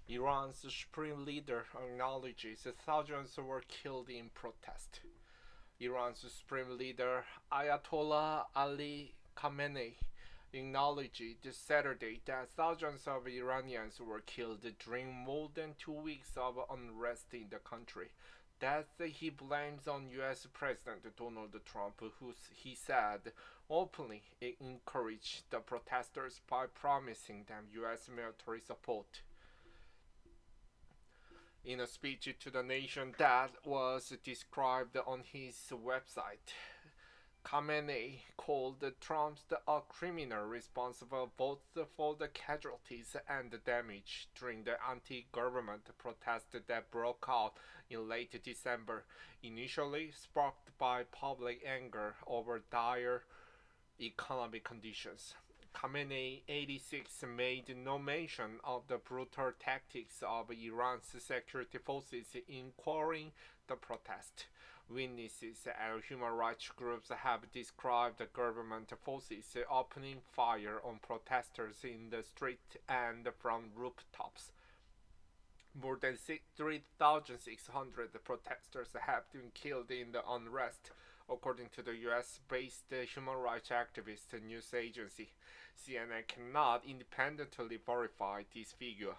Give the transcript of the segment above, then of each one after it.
Iran's supreme leader acknowledges thousands were killed in protest. Iran's supreme leader Ayatollah Ali Khamenei acknowledged this Saturday that thousands of Iranians were killed during more than 2 weeks of unrest in the country. That he blames on U.S. President Donald Trump, who he said openly encouraged the protesters by promising them U.S. military support. In a speech to the nation that was described on his website, Khamenei called Trump a criminal responsible both for the casualties and the damage during the anti-government protest that broke out in late December, initially sparked by public anger over dire economic conditions. Khamenei, 86, made no mention of the brutal tactics of Iran's security forces in quelling the protest. Witnesses and human rights groups have described the government forces opening fire on protesters in the street and from rooftops. More than 3,600 protesters have been killed in the unrest, according to the US based human rights activist news agency. CNN cannot independently verify this figure.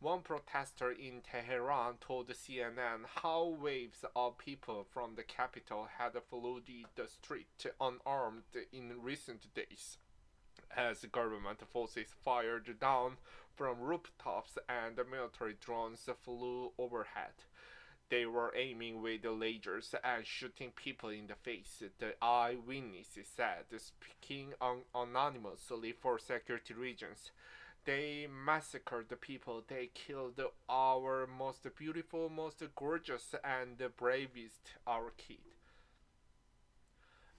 One protester in Tehran told CNN how waves of people from the capital had flooded the street unarmed in recent days, as government forces fired down from rooftops and military drones flew overhead. They were aiming with lasers and shooting people in the face, the eyewitness said, speaking anonymously for security reasons. They massacred the people. They killed our most beautiful, most gorgeous, and bravest, our kid.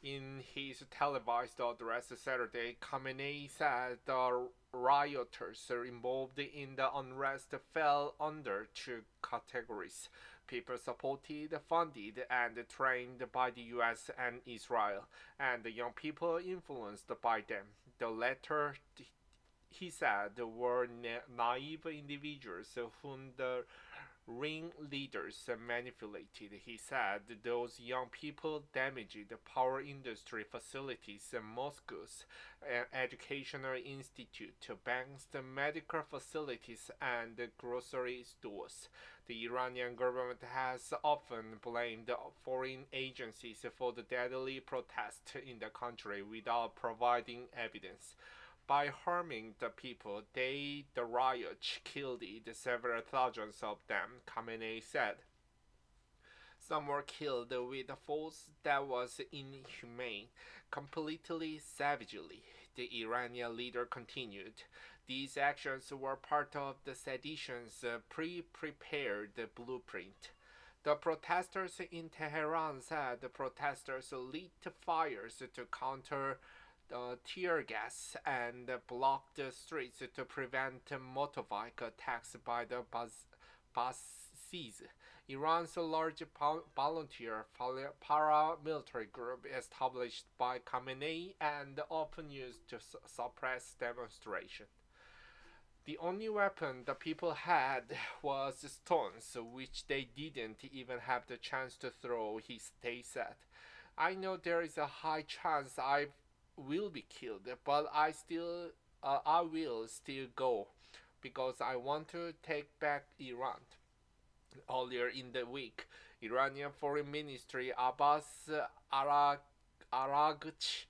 In his televised address Saturday, Khamenei said the rioters involved in the unrest fell under two categories: people supported, funded, and trained by the US and Israel, and young people influenced by them. The latter, he said, were naive individuals whom the ringleaders manipulated. He said those young people damaged power industry facilities, mosques, educational institutes, banks, medical facilities, and grocery stores. The Iranian government has often blamed foreign agencies for the deadly protests in the country without providing evidence. By harming the people, the riots killed several thousands of them, Khamenei said. Some were killed with a force that was inhumane, completely savagely. The Iranian leader continued. These actions were part of the sedition's pre-prepared blueprint. The protesters in Tehran said the protesters lit fires to counter tear gas and blocked the streets to prevent motorbike attacks by the Basis, Iran's large volunteer paramilitary group established by Khamenei and often used to suppress demonstration. The only weapon the people had was stones, which they didn't even have the chance to throw, they said. I know there is a high chance I will be killed, but I will still go because I want to take back Iran. Earlier in the week, Iranian Foreign Ministry Abbas Araghchi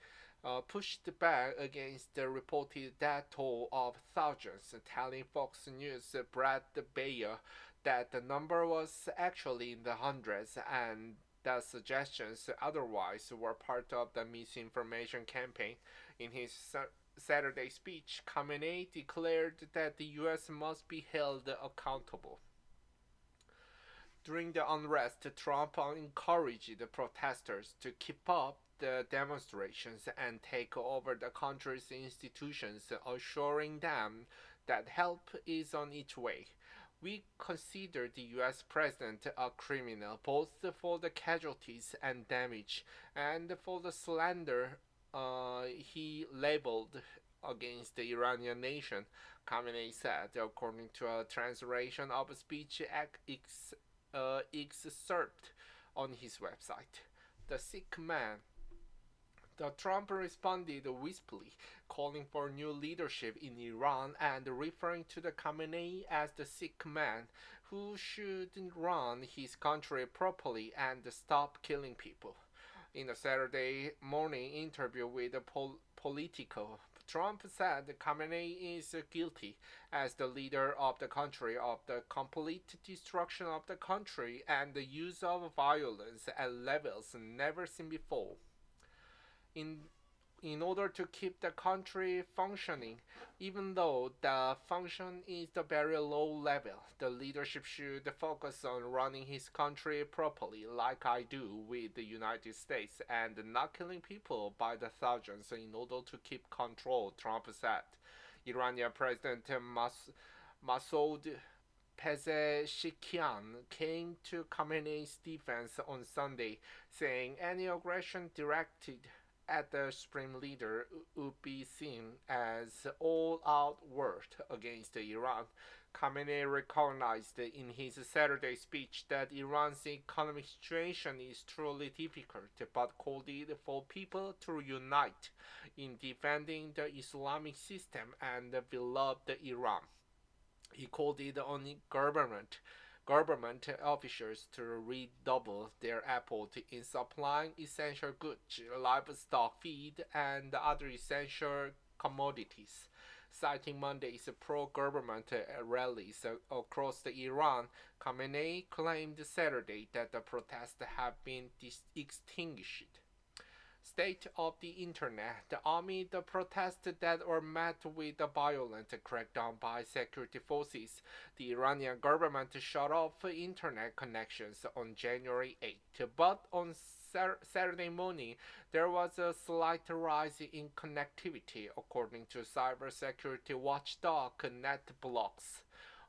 pushed back against the reported death toll of thousands, telling Fox News' Brad Bayer that the number was actually in the hundreds and that suggestions otherwise were part of the misinformation campaign. In his Saturday speech, Khamenei declared that the U.S. must be held accountable. During the unrest, Trump encouraged the protesters to keep up the demonstrations and take over the country's institutions, assuring them that help is on its way. We consider the US president a criminal both for the casualties and damage and for the slander he labeled against the Iranian nation, Khamenei said, according to a translation of a speech excerpt on his website. The sick man. The Trump responded wispily, calling for new leadership in Iran and referring to the Khamenei as the sick man who should run his country properly and stop killing people. In a Saturday morning interview with Politico, Trump said Khamenei is guilty as the leader of the country of the complete destruction of the country and the use of violence at levels never seen before. In in order to keep the country functioning, even though the function is the very low level. The leadership should focus on running his country properly, like I do with the United States, and not killing people by the thousands in order to keep control, Trump said. Iranian President Masoud Pezeshkian came to Khamenei's defense on Sunday, saying any aggression directed at the supreme leader would be seen as all-out war against Iran. Khamenei recognized in his Saturday speech that Iran's economic situation is truly difficult, but called it for people to unite in defending the Islamic system and beloved Iran. He called it on government officials to redouble their effort in supplying essential goods, livestock feed, and other essential commodities. Citing Monday's pro-government rallies across Iran, Khamenei claimed Saturday that the protests have been extinguished. State of the Internet. Amid the protests that were met with a violent crackdown by security forces, the Iranian government shut off internet connections on January 8. But on Saturday morning, there was a slight rise in connectivity, according to cybersecurity watchdog NetBlocks.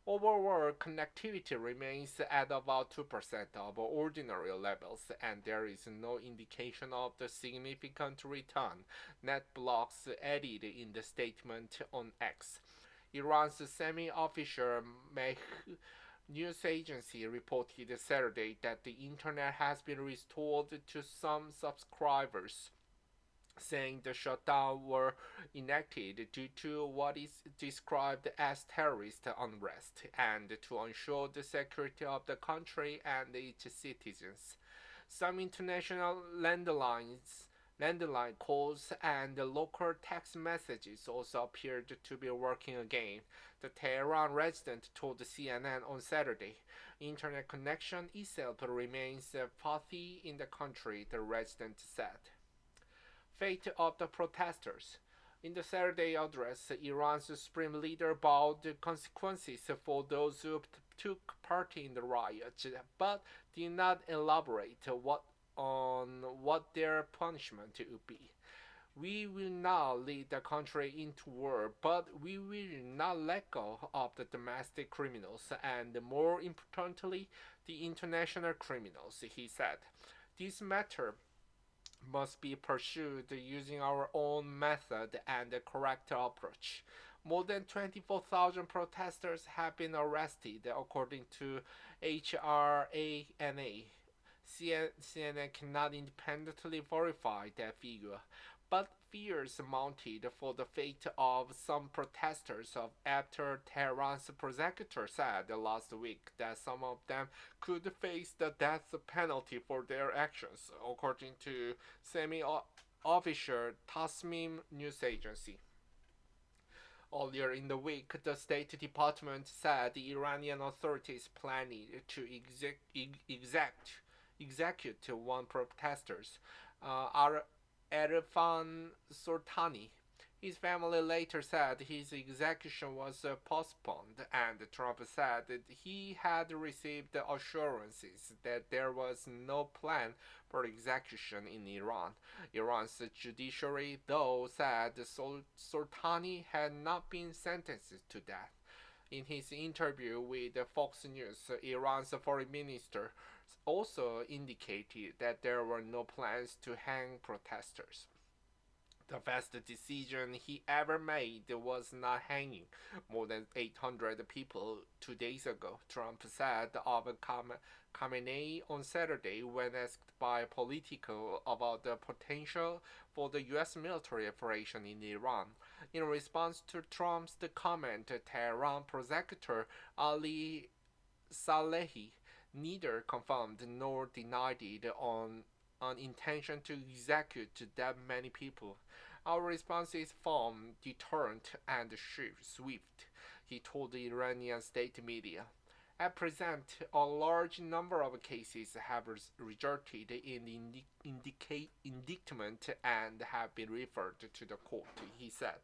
Overall connectivity remains at about 2% of ordinary levels, and there is no indication of the significant return, NetBlocks added in the statement on X. Iran's semi-official Meh news agency reported Saturday that the internet has been restored to some subscribers, saying the shutdown were enacted due to what is described as terrorist unrest and to ensure the security of the country and its citizens. Some international landline calls and local text messages also appeared to be working again. The Tehran resident told CNN on Saturday. Internet connection itself remains patchy in the country, the resident said. Fate of the protesters. In the Saturday address, Iran's supreme leader vowed consequences for those who took part in the riot, but did not elaborate on what their punishment would be. We will not lead the country into war, but we will not let go of the domestic criminals and, more importantly, the international criminals, he said. This matter must be pursued using our own method and the correct approach. More than 24,000 protesters have been arrested, according to HRANA. CNN cannot independently verify that figure, but fears mounted for the fate of some protesters after Tehran's prosecutor said last week that some of them could face the death penalty for their actions, according to semi-official Tasnim news agency. Earlier in the week, the State Department said the Iranian authorities planned to execute one protester, Arfan Sortani. His family later said his execution was postponed, and Trump said that he had received assurances that there was no plan for execution in Iran. Iran's judiciary, though, said Sortani had not been sentenced to death. In his interview with Fox News, Iran's foreign minister also indicated that there were no plans to hang protesters. The best decision he ever made was not hanging more than 800 people 2 days ago, Trump said of Khamenei on Saturday when asked by Politico about the potential for the U.S. military operation in Iran. In response to Trump's comment, Tehran prosecutor Ali Salehi neither confirmed nor denied it on an intention to execute that many people. Our response is firm, deterrent, and swift, he told the Iranian state media. At present, a large number of cases have resulted in indictment and have been referred to the court, he said.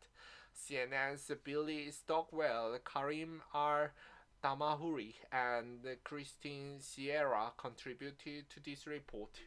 CNN's Billy Stockwell, Karim R. Damahuri, and Christine Sierra contributed to this report.